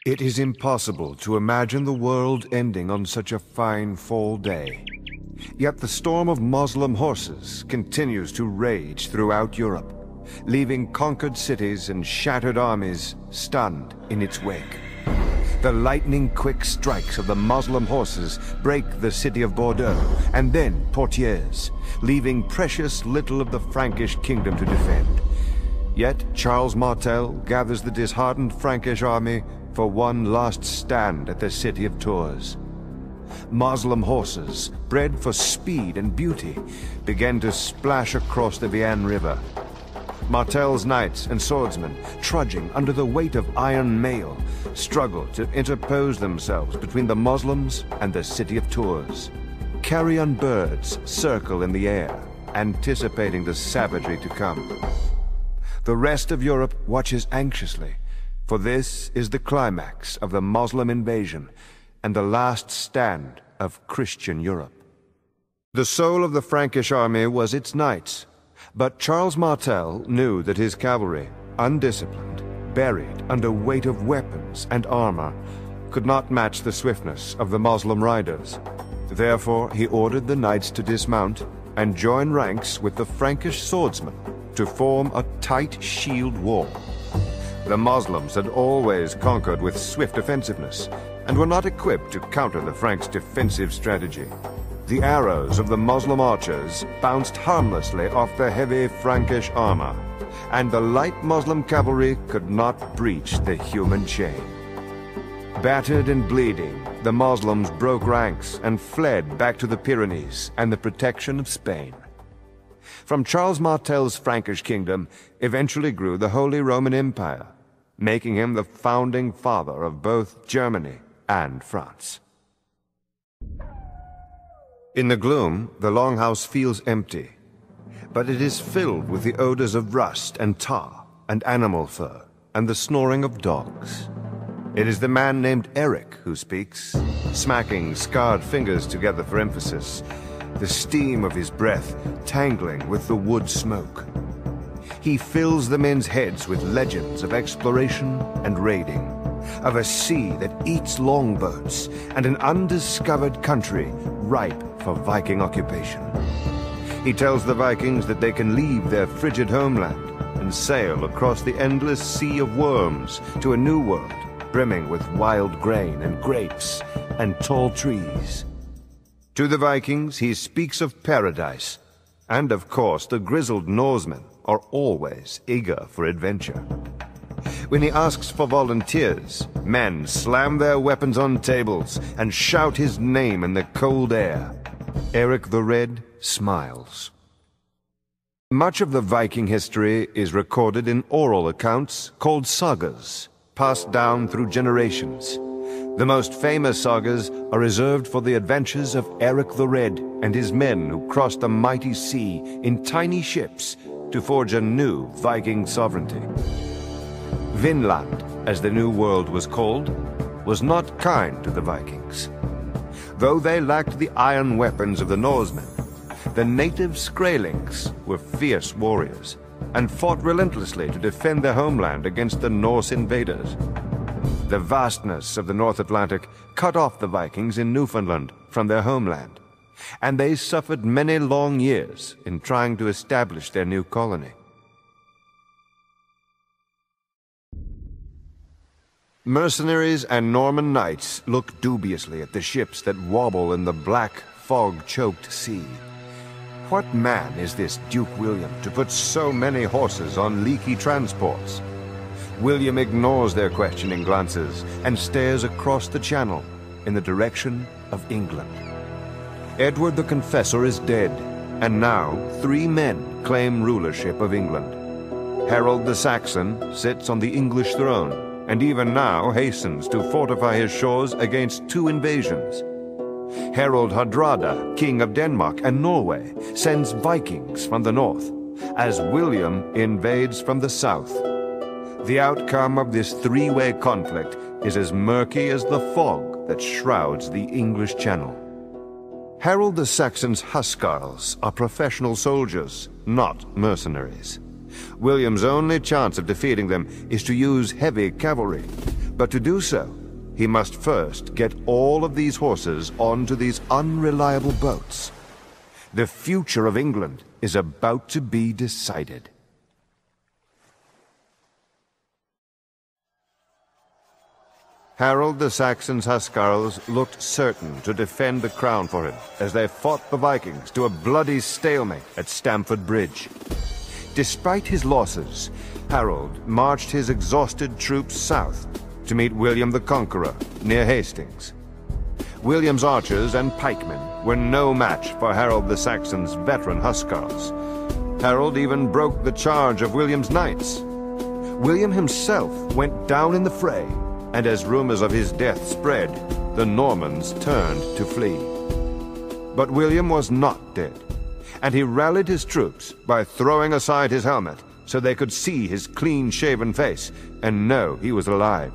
It is impossible to imagine the world ending on such a fine fall day. Yet the storm of Moslem horses continues to rage throughout Europe, leaving conquered cities and shattered armies stunned in its wake. The lightning-quick strikes of the Moslem horses break the city of Bordeaux, and then Poitiers, leaving precious little of the Frankish kingdom to defend. Yet Charles Martel gathers the disheartened Frankish army for one last stand at the city of Tours. Moslem horses, bred for speed and beauty, began to splash across the Vienne River. Martel's knights and swordsmen, trudging under the weight of iron mail, struggle to interpose themselves between the Moslems and the city of Tours. Carrion birds circle in the air, anticipating the savagery to come. The rest of Europe watches anxiously, for this is the climax of the Moslem invasion and the last stand of Christian Europe. The soul of the Frankish army was its knights, but Charles Martel knew that his cavalry, undisciplined, buried under weight of weapons and armor, could not match the swiftness of the Moslem riders. Therefore, he ordered the knights to dismount and join ranks with the Frankish swordsmen to form a tight shield wall. The Moslems had always conquered with swift offensiveness and were not equipped to counter the Franks' defensive strategy. The arrows of the Moslem archers bounced harmlessly off the heavy Frankish armor, and the light Moslem cavalry could not breach the human chain. Battered and bleeding, the Moslems broke ranks and fled back to the Pyrenees and the protection of Spain. From Charles Martel's Frankish kingdom eventually grew the Holy Roman Empire, making him the founding father of both Germany and France. In the gloom, the longhouse feels empty, but it is filled with the odors of rust and tar and animal fur and the snoring of dogs. It is the man named Eric who speaks, smacking scarred fingers together for emphasis, the steam of his breath tangling with the wood smoke. He fills the men's heads with legends of exploration and raiding, of a sea that eats longboats and an undiscovered country ripe for Viking occupation. He tells the Vikings that they can leave their frigid homeland and sail across the endless sea of worms to a new world brimming with wild grain and grapes and tall trees. To the Vikings, he speaks of paradise, and of course the grizzled Norsemen are always eager for adventure. When he asks for volunteers, men slam their weapons on tables and shout his name in the cold air. Eric the Red smiles. Much of the Viking history is recorded in oral accounts called sagas, passed down through generations. The most famous sagas are reserved for the adventures of Eric the Red and his men who crossed the mighty sea in tiny ships to forge a new Viking sovereignty. Vinland, as the New World was called, was not kind to the Vikings. Though they lacked the iron weapons of the Norsemen, the native Skraelings were fierce warriors and fought relentlessly to defend their homeland against the Norse invaders. The vastness of the North Atlantic cut off the Vikings in Newfoundland from their homeland, and they suffered many long years in trying to establish their new colony. Mercenaries and Norman knights look dubiously at the ships that wobble in the black, fog-choked sea. What man is this Duke William to put so many horses on leaky transports? William ignores their questioning glances and stares across the channel in the direction of England. Edward the Confessor is dead, and now 3 men claim rulership of England. Harold the Saxon sits on the English throne, and even now hastens to fortify his shores against 2 invasions. Harald Hardrada, king of Denmark and Norway, sends Vikings from the north, as William invades from the south. The outcome of this 3-way conflict is as murky as the fog that shrouds the English Channel. Harold the Saxon's huscarls are professional soldiers, not mercenaries. William's only chance of defeating them is to use heavy cavalry, But to do so, he must first get all of these horses onto these unreliable boats. The future of England is about to be decided. Harold the Saxon's Huscarls looked certain to defend the crown for him as they fought the Vikings to a bloody stalemate at Stamford Bridge. Despite his losses, Harold marched his exhausted troops south to meet William the Conqueror near Hastings. William's archers and pikemen were no match for Harold the Saxon's veteran Huscarls. Harold even broke the charge of William's knights. William himself went down in the fray, and as rumors of his death spread, the Normans turned to flee. But William was not dead, and he rallied his troops by throwing aside his helmet so they could see his clean-shaven face and know he was alive.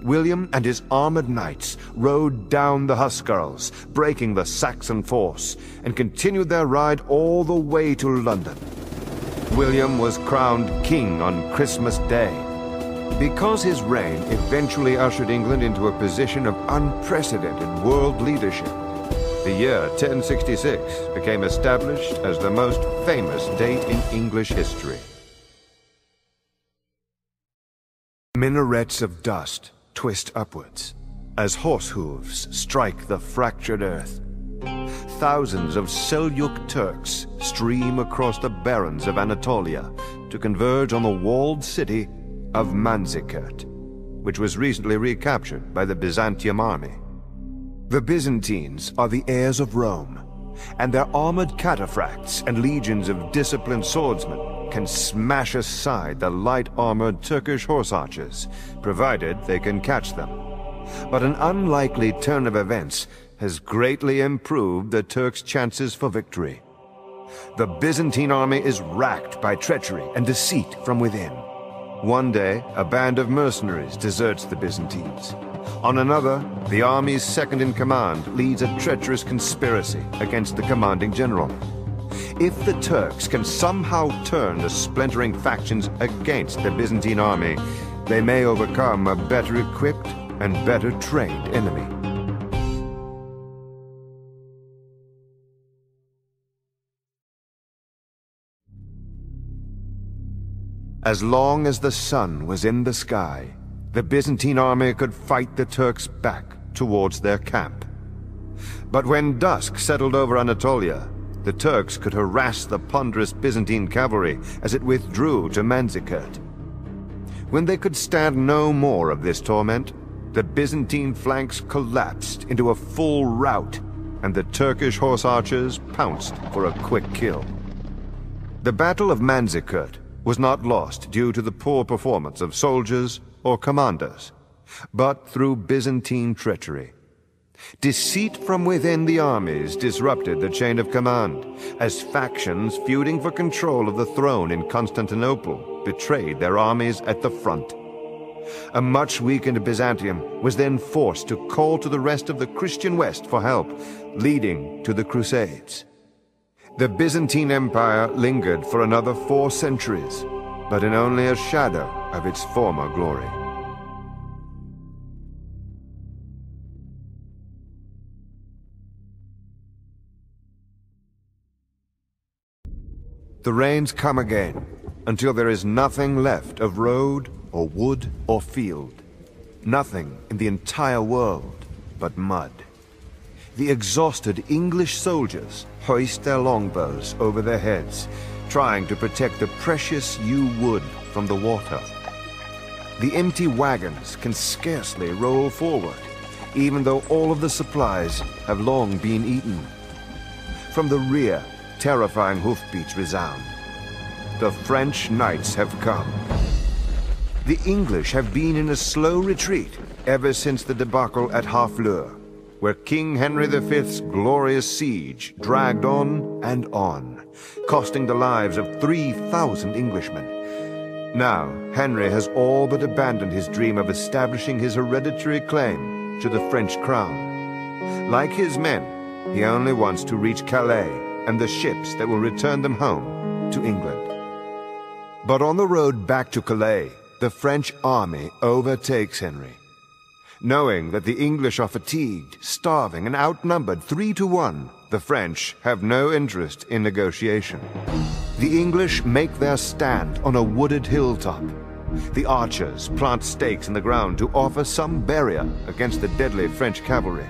William and his armored knights rode down the Huscarls, breaking the Saxon force, and continued their ride all the way to London. William was crowned king on Christmas Day. Because his reign eventually ushered England into a position of unprecedented world leadership, the year 1066 became established as the most famous date in English history. Minarets of dust twist upwards as horse hooves strike the fractured earth. Thousands of Seljuk Turks stream across the barrens of Anatolia to converge on the walled city of Manzikert, which was recently recaptured by the Byzantium army. The Byzantines are the heirs of Rome, and their armored cataphracts and legions of disciplined swordsmen can smash aside the light-armored Turkish horse archers, provided they can catch them. But an unlikely turn of events has greatly improved the Turks' chances for victory. The Byzantine army is racked by treachery and deceit from within. One day, a band of mercenaries deserts the Byzantines. On another, the army's second-in-command leads a treacherous conspiracy against the commanding general. If the Turks can somehow turn the splintering factions against the Byzantine army, they may overcome a better equipped and better trained enemy. As long as the sun was in the sky, the Byzantine army could fight the Turks back towards their camp. But when dusk settled over Anatolia, the Turks could harass the ponderous Byzantine cavalry as it withdrew to Manzikert. When they could stand no more of this torment, the Byzantine flanks collapsed into a full rout, and the Turkish horse archers pounced for a quick kill. The Battle of Manzikert was not lost due to the poor performance of soldiers or commanders, but through Byzantine treachery. Deceit from within the armies disrupted the chain of command, as factions feuding for control of the throne in Constantinople betrayed their armies at the front. A much weakened Byzantium was then forced to call to the rest of the Christian West for help, leading to the Crusades. The Byzantine Empire lingered for another 4 centuries, but in only a shadow of its former glory. The rains come again, until there is nothing left of road or wood or field. Nothing in the entire world but mud. The exhausted English soldiers hoist their longbows over their heads, trying to protect the precious yew wood from the water. The empty wagons can scarcely roll forward, even though all of the supplies have long been eaten. From the rear, terrifying hoofbeats resound. The French knights have come. The English have been in a slow retreat ever since the debacle at Harfleur, where King Henry V's glorious siege dragged on and on, costing the lives of 3,000 Englishmen. Now, Henry has all but abandoned his dream of establishing his hereditary claim to the French crown. Like his men, he only wants to reach Calais and the ships that will return them home to England. But on the road back to Calais, the French army overtakes Henry. Knowing that the English are fatigued, starving, and outnumbered 3-1, the French have no interest in negotiation. The English make their stand on a wooded hilltop. The archers plant stakes in the ground to offer some barrier against the deadly French cavalry.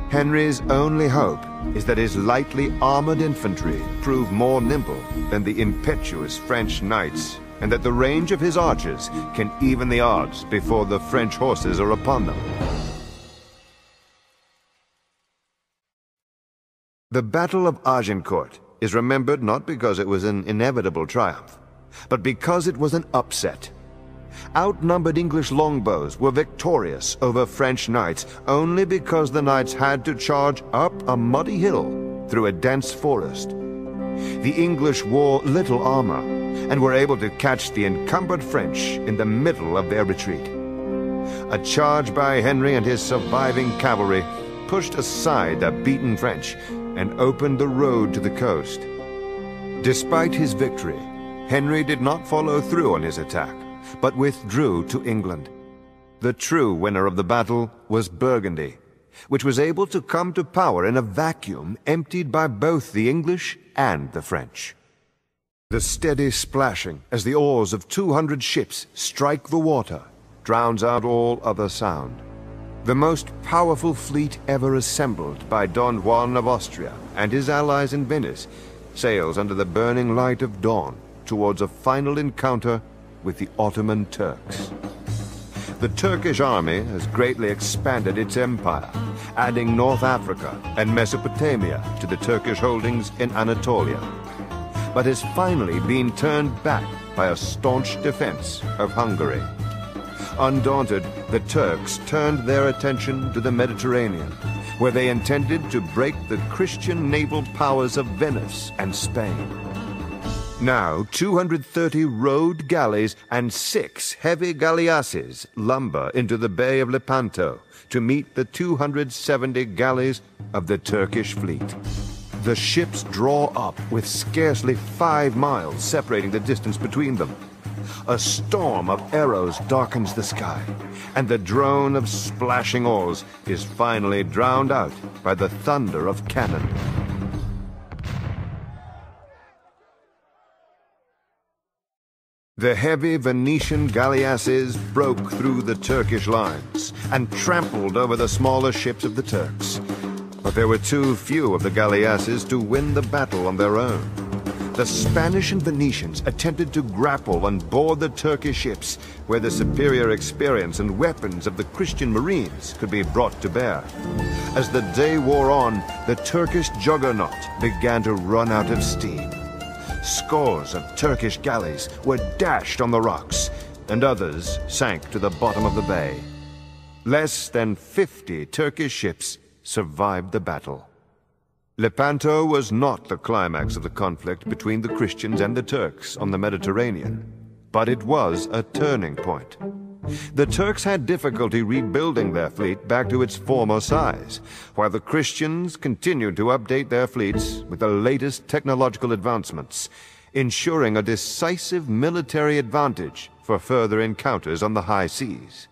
Henry's only hope is that his lightly armored infantry prove more nimble than the impetuous French knights, and that the range of his archers can even the odds before the French horses are upon them. The Battle of Agincourt is remembered not because it was an inevitable triumph, but because it was an upset. Outnumbered English longbows were victorious over French knights only because the knights had to charge up a muddy hill through a dense forest. The English wore little armor and were able to catch the encumbered French in the middle of their retreat. A charge by Henry and his surviving cavalry pushed aside the beaten French and opened the road to the coast. Despite his victory, Henry did not follow through on his attack, but withdrew to England. The true winner of the battle was Burgundy, which was able to come to power in a vacuum emptied by both the English and the French. The steady splashing as the oars of 200 ships strike the water drowns out all other sound. The most powerful fleet ever assembled by Don Juan of Austria and his allies in Venice sails under the burning light of dawn towards a final encounter with the Ottoman Turks. The Turkish army has greatly expanded its empire, adding North Africa and Mesopotamia to the Turkish holdings in Anatolia, but has finally been turned back by a staunch defense of Hungary. Undaunted, the Turks turned their attention to the Mediterranean, where they intended to break the Christian naval powers of Venice and Spain. Now, 230 rowed galleys and 6 heavy galleasses lumber into the Bay of Lepanto to meet the 270 galleys of the Turkish fleet. The ships draw up with scarcely 5 miles separating the distance between them. A storm of arrows darkens the sky, and the drone of splashing oars is finally drowned out by the thunder of cannon. The heavy Venetian galleasses broke through the Turkish lines and trampled over the smaller ships of the Turks. But there were too few of the galleasses to win the battle on their own. The Spanish and Venetians attempted to grapple on board the Turkish ships, where the superior experience and weapons of the Christian marines could be brought to bear. As the day wore on, the Turkish juggernaut began to run out of steam. Scores of Turkish galleys were dashed on the rocks, and others sank to the bottom of the bay. Less than 50 Turkish ships survived the battle. Lepanto was not the climax of the conflict between the Christians and the Turks on the Mediterranean, but it was a turning point. The Turks had difficulty rebuilding their fleet back to its former size, while the Christians continued to update their fleets with the latest technological advancements, ensuring a decisive military advantage for further encounters on the high seas.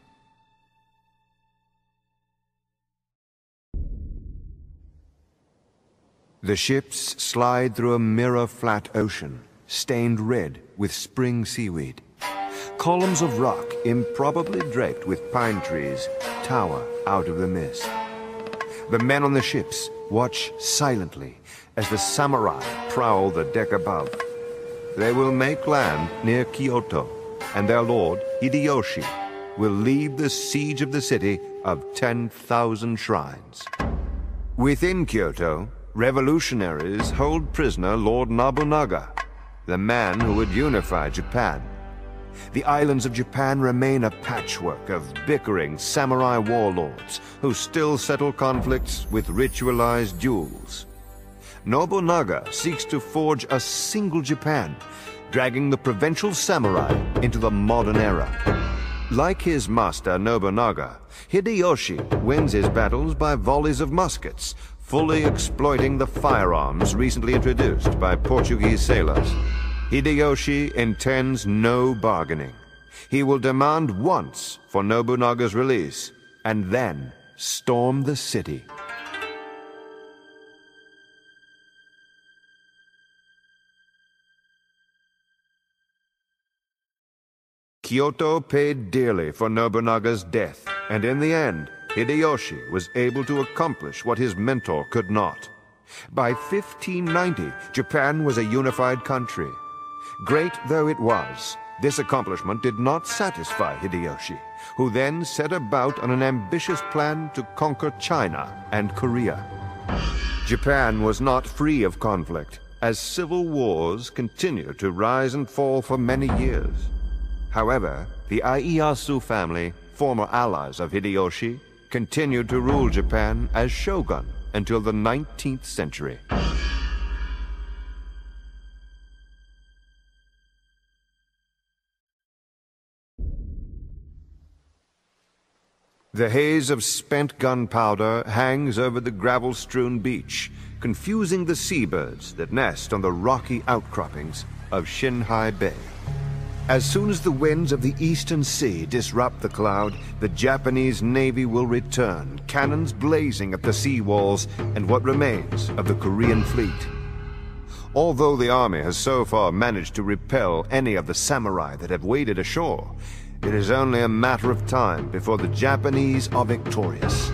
The ships slide through a mirror-flat ocean, stained red with spring seaweed. Columns of rock, improbably draped with pine trees, tower out of the mist. The men on the ships watch silently as the samurai prowl the deck above. They will make land near Kyoto, and their lord, Hideyoshi, will lead the siege of the city of 10,000 shrines. Within Kyoto, revolutionaries hold prisoner Lord Nobunaga, the man who would unify Japan. The islands of Japan remain a patchwork of bickering samurai warlords who still settle conflicts with ritualized duels. Nobunaga seeks to forge a single Japan, dragging the provincial samurai into the modern era. Like his master Nobunaga, Hideyoshi wins his battles by volleys of muskets, fully exploiting the firearms recently introduced by Portuguese sailors. Hideyoshi intends no bargaining. He will demand once for Nobunaga's release, and then storm the city. Kyoto paid dearly for Nobunaga's death, and in the end, Hideyoshi was able to accomplish what his mentor could not. By 1590, Japan was a unified country. Great though it was, this accomplishment did not satisfy Hideyoshi, who then set about on an ambitious plan to conquer China and Korea. Japan was not free of conflict, as civil wars continued to rise and fall for many years. However, the Ieyasu family, former allies of Hideyoshi, continued to rule Japan as shogun until the 19th century. The haze of spent gunpowder hangs over the gravel-strewn beach, confusing the seabirds that nest on the rocky outcroppings of Shinhai Bay. As soon as the winds of the eastern sea disrupt the cloud, the Japanese Navy will return, cannons blazing at the sea walls and what remains of the Korean fleet. Although the army has so far managed to repel any of the samurai that have waded ashore, it is only a matter of time before the Japanese are victorious.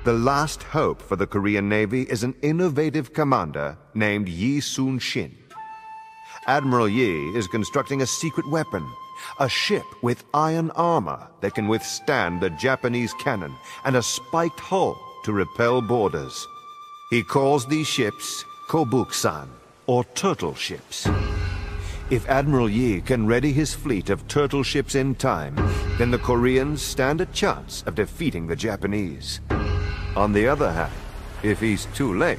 The last hope for the Korean Navy is an innovative commander named Yi Sun-shin. Admiral Yi is constructing a secret weapon, a ship with iron armor that can withstand the Japanese cannon and a spiked hull to repel boarders. He calls these ships Kobuksan, or turtle ships. If Admiral Yi can ready his fleet of turtle ships in time, then the Koreans stand a chance of defeating the Japanese. On the other hand, if he's too late,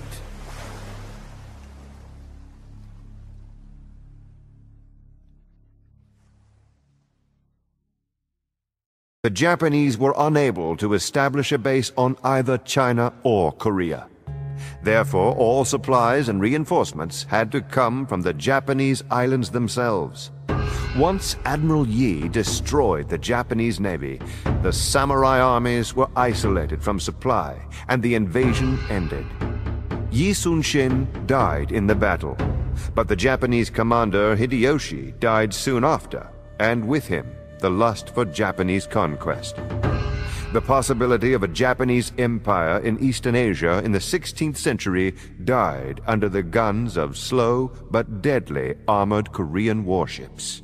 the Japanese were unable to establish a base on either China or Korea. Therefore, all supplies and reinforcements had to come from the Japanese islands themselves. Once Admiral Yi destroyed the Japanese navy, the samurai armies were isolated from supply, and the invasion ended. Yi Sun-shin died in the battle, but the Japanese commander Hideyoshi died soon after, and with him, the lust for Japanese conquest. The possibility of a Japanese empire in Eastern Asia in the 16th century died under the guns of slow but deadly armored Korean warships.